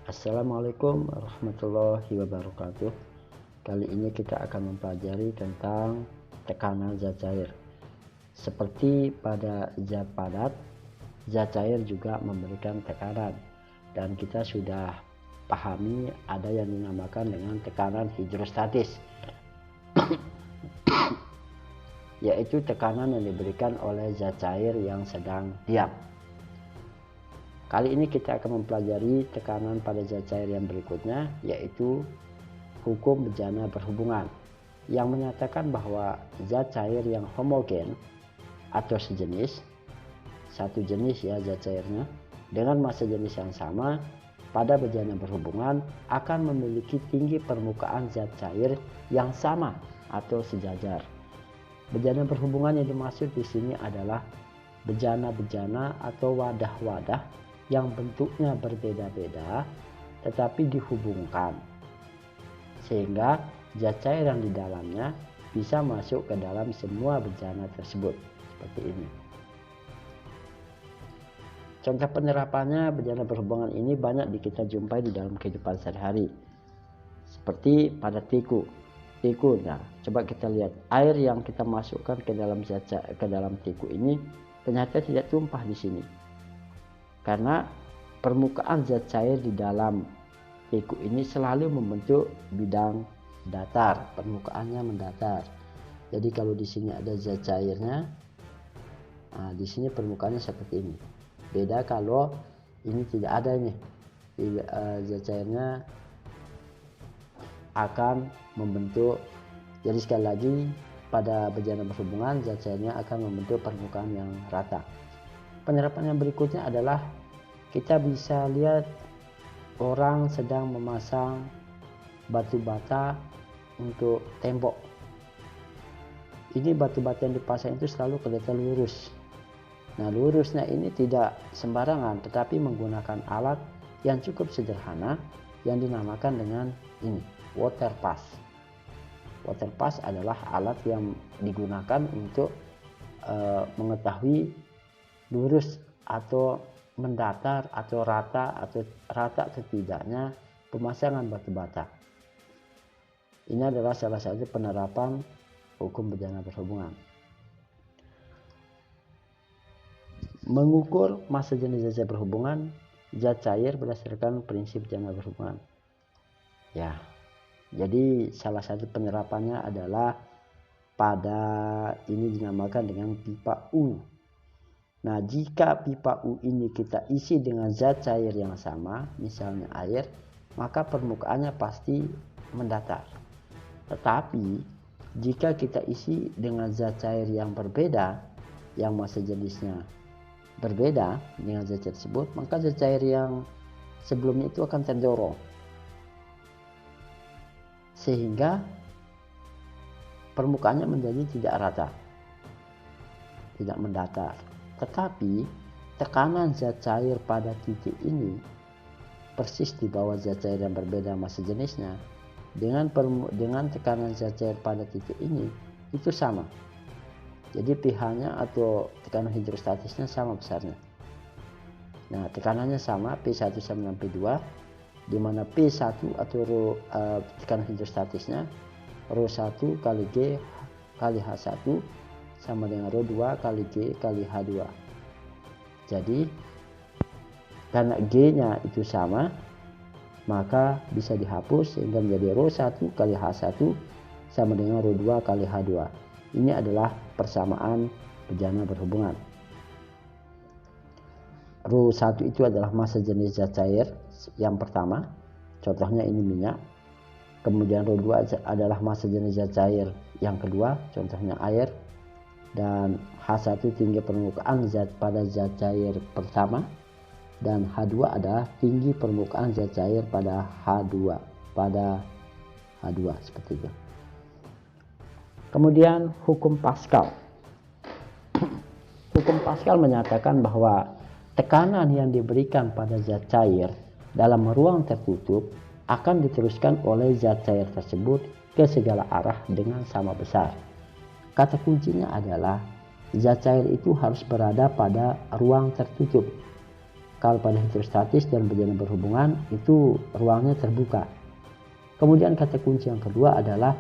Assalamualaikum warahmatullahi wabarakatuh. Kali ini kita akan mempelajari tentang tekanan zat cair. Seperti pada zat padat, zat cair juga memberikan tekanan, dan kita sudah pahami ada yang dinamakan dengan tekanan hidrostatis, yaitu tekanan yang diberikan oleh zat cair yang sedang diam. Kali ini kita akan mempelajari tekanan pada zat cair yang berikutnya, yaitu hukum bejana berhubungan, yang menyatakan bahwa zat cair yang homogen atau sejenis, satu jenis ya zat cairnya, dengan massa jenis yang sama pada bejana berhubungan akan memiliki tinggi permukaan zat cair yang sama atau sejajar. Bejana berhubungan yang dimaksud di sini adalah bejana-bejana atau wadah-wadah yang bentuknya berbeda-beda tetapi dihubungkan, sehingga zat cair yang di dalamnya bisa masuk ke dalam semua bejana tersebut, seperti ini. Contoh penerapannya bejana berhubungan ini banyak kita jumpai di dalam kehidupan sehari-hari, seperti pada tiku. Nah, coba kita lihat air yang kita masukkan ke dalam tiku ini ternyata tidak tumpah di sini, karena permukaan zat cair di dalam tiku ini selalu membentuk bidang datar, permukaannya mendatar. Jadi kalau di sini ada zat cairnya, di sini permukaannya seperti ini. Beda kalau ini tidak ada ini, zat cairnya akan membentuk. Jadi sekali lagi pada bejana berhubungan zat cairnya akan membentuk permukaan yang rata. Penerapan yang berikutnya adalah kita bisa lihat orang sedang memasang batu bata untuk tembok. Ini batu bata yang dipasang itu selalu kelihatan lurus. Nah, lurusnya ini tidak sembarangan, tetapi menggunakan alat yang cukup sederhana yang dinamakan dengan ini, water pass. Water pass adalah alat yang digunakan untuk mengetahui lurus atau mendatar atau rata atau tidaknya pemasangan batu bata. Ini adalah salah satu penerapan hukum bejana berhubungan. Mengukur massa jenis zat berhubungan zat cair berdasarkan prinsip bejana berhubungan. Ya, jadi salah satu penerapannya adalah pada ini dinamakan dengan pipa U. Nah, jika pipa U ini kita isi dengan zat cair yang sama, misalnya air, maka permukaannya pasti mendatar. Tetapi jika kita isi dengan zat cair yang berbeda, yang massa jenisnya berbeda dengan zat cair tersebut, maka zat cair yang sebelumnya itu akan terdorong, sehingga permukaannya menjadi tidak rata, tidak mendatar. Tetapi tekanan zat cair pada titik ini persis di bawah zat cair yang berbeda massa jenisnya dengan tekanan zat cair pada titik ini itu sama. Jadi pH-nya atau tekanan hidrostatisnya sama besarnya. Nah, tekanannya sama, P1 sama dengan P2, di mana P1 atau tekanan hidrostatisnya ρ1 kali G kali H1 sama dengan ρ2 kali G kali H2. Jadi karena G-nya itu sama, maka bisa dihapus sehingga menjadi ρ1 kali H1 sama dengan ρ2 kali H2. Ini adalah persamaan bejana berhubungan. ρ1 itu adalah massa jenis zat cair yang pertama, contohnya ini minyak. Kemudian ρ2 adalah massa jenis zat cair yang kedua, contohnya air. Dan H1 tinggi permukaan zat pada zat cair pertama, dan H2 adalah tinggi permukaan zat cair pada H2 seperti itu. Kemudian hukum Pascal. Hukum Pascal menyatakan bahwa tekanan yang diberikan pada zat cair dalam ruang tertutup akan diteruskan oleh zat cair tersebut ke segala arah dengan sama besar. Kata kuncinya adalah zat cair itu harus berada pada ruang tertutup. Kalau pada hidrostatis dan bejana berhubungan itu ruangnya terbuka. Kemudian kata kunci yang kedua adalah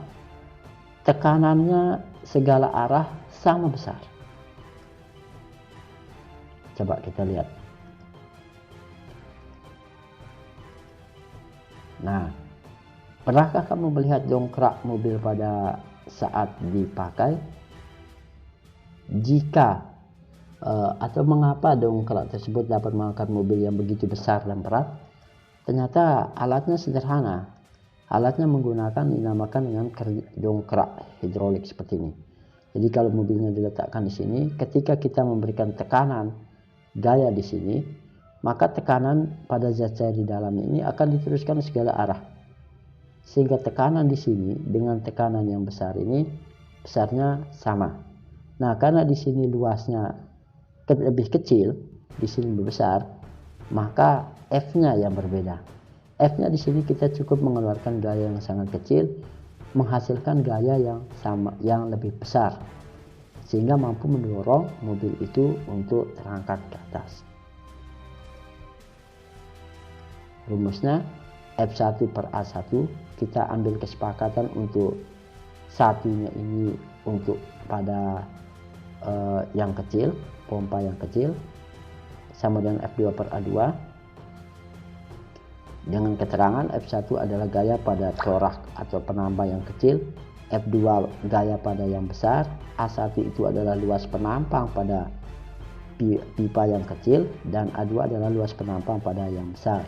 tekanannya segala arah sama besar. Coba kita lihat. Nah, pernahkah kamu melihat dongkrak mobil pada saat dipakai? Jika atau mengapa dongkrak tersebut dapat mengangkat mobil yang begitu besar dan berat? Ternyata alatnya sederhana. Alatnya menggunakan dinamakan dengan dongkrak hidrolik seperti ini. Jadi kalau mobilnya diletakkan di sini, ketika kita memberikan tekanan gaya di sini, maka tekanan pada zat cair di dalam ini akan diteruskan segala arah. Sehingga tekanan di sini dengan tekanan yang besar ini besarnya sama. Nah, karena di sini luasnya lebih kecil, di sini lebih besar, maka F-nya yang berbeda. F-nya di sini kita cukup mengeluarkan gaya yang sangat kecil, menghasilkan gaya yang sama, yang lebih besar, sehingga mampu mendorong mobil itu untuk terangkat ke atas. Rumusnya F1 per A1, kita ambil kesepakatan untuk satunya ini untuk pada yang kecil, pompa yang kecil, sama dengan F2 per A2, dengan keterangan F1 adalah gaya pada corak atau penambah yang kecil, F2 gaya pada yang besar, A1 itu adalah luas penampang pada pipa yang kecil, dan A2 adalah luas penampang pada yang besar.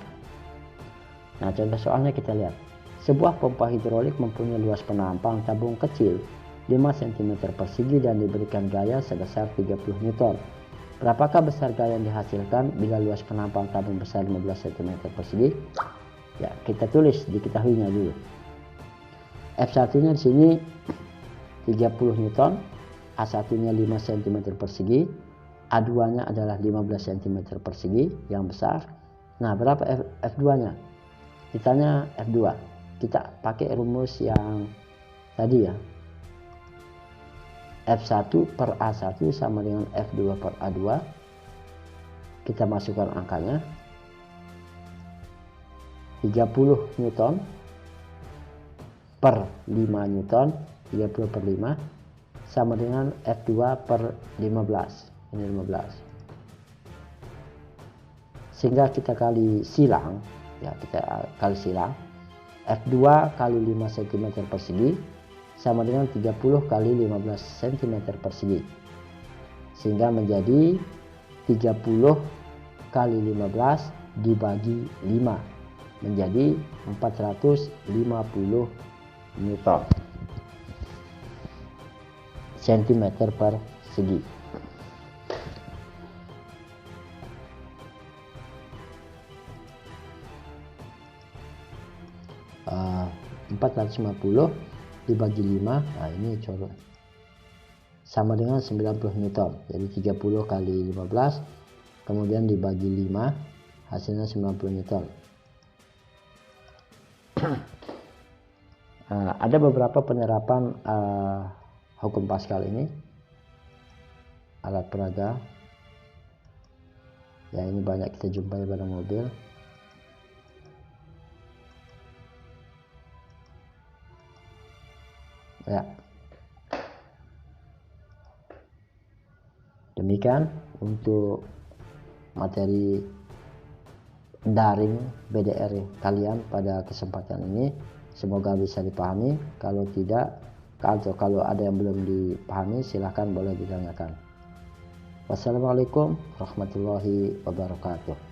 Nah, contoh soalnya kita lihat. Sebuah pompa hidrolik mempunyai luas penampang tabung kecil 5 cm persegi dan diberikan gaya sebesar 30 Newton. Berapakah besar gaya yang dihasilkan bila luas penampang tabung besar 15 cm persegi? Ya, kita tulis diketahuinya dulu. F1-nya di sini 30 Newton, A1-nya 5 cm persegi, A2-nya adalah 15 cm persegi yang besar. Nah, berapa F2-nya? Kitanya F2. Kita pakai rumus yang tadi ya. F1 per A1 sama dengan F2 per A2. Kita masukkan angkanya. 30 Newton per 5 Newton, 30 per 5 sama dengan F2 per 15. Ini 15. Sehingga kita kali silang, ya kita kali silang. F2 kali 5 cm persegi sama dengan 30 kali 15 cm persegi, sehingga menjadi 30 kali 15 dibagi 5 menjadi 450 Newton cm persegi. Uh, 450 dibagi 5, nah ini coba sama dengan 90 Newton, jadi 30 kali 15 kemudian dibagi 5 hasilnya 90 Newton. Ada beberapa penerapan hukum Pascal ini, alat peraga ya, ini banyak kita jumpai pada mobil. Ya, demikian untuk materi daring BDR kalian pada kesempatan ini. Semoga bisa dipahami. Kalau tidak, atau kalau ada yang belum dipahami, silahkan boleh ditanyakan. Wassalamualaikum warahmatullahi wabarakatuh.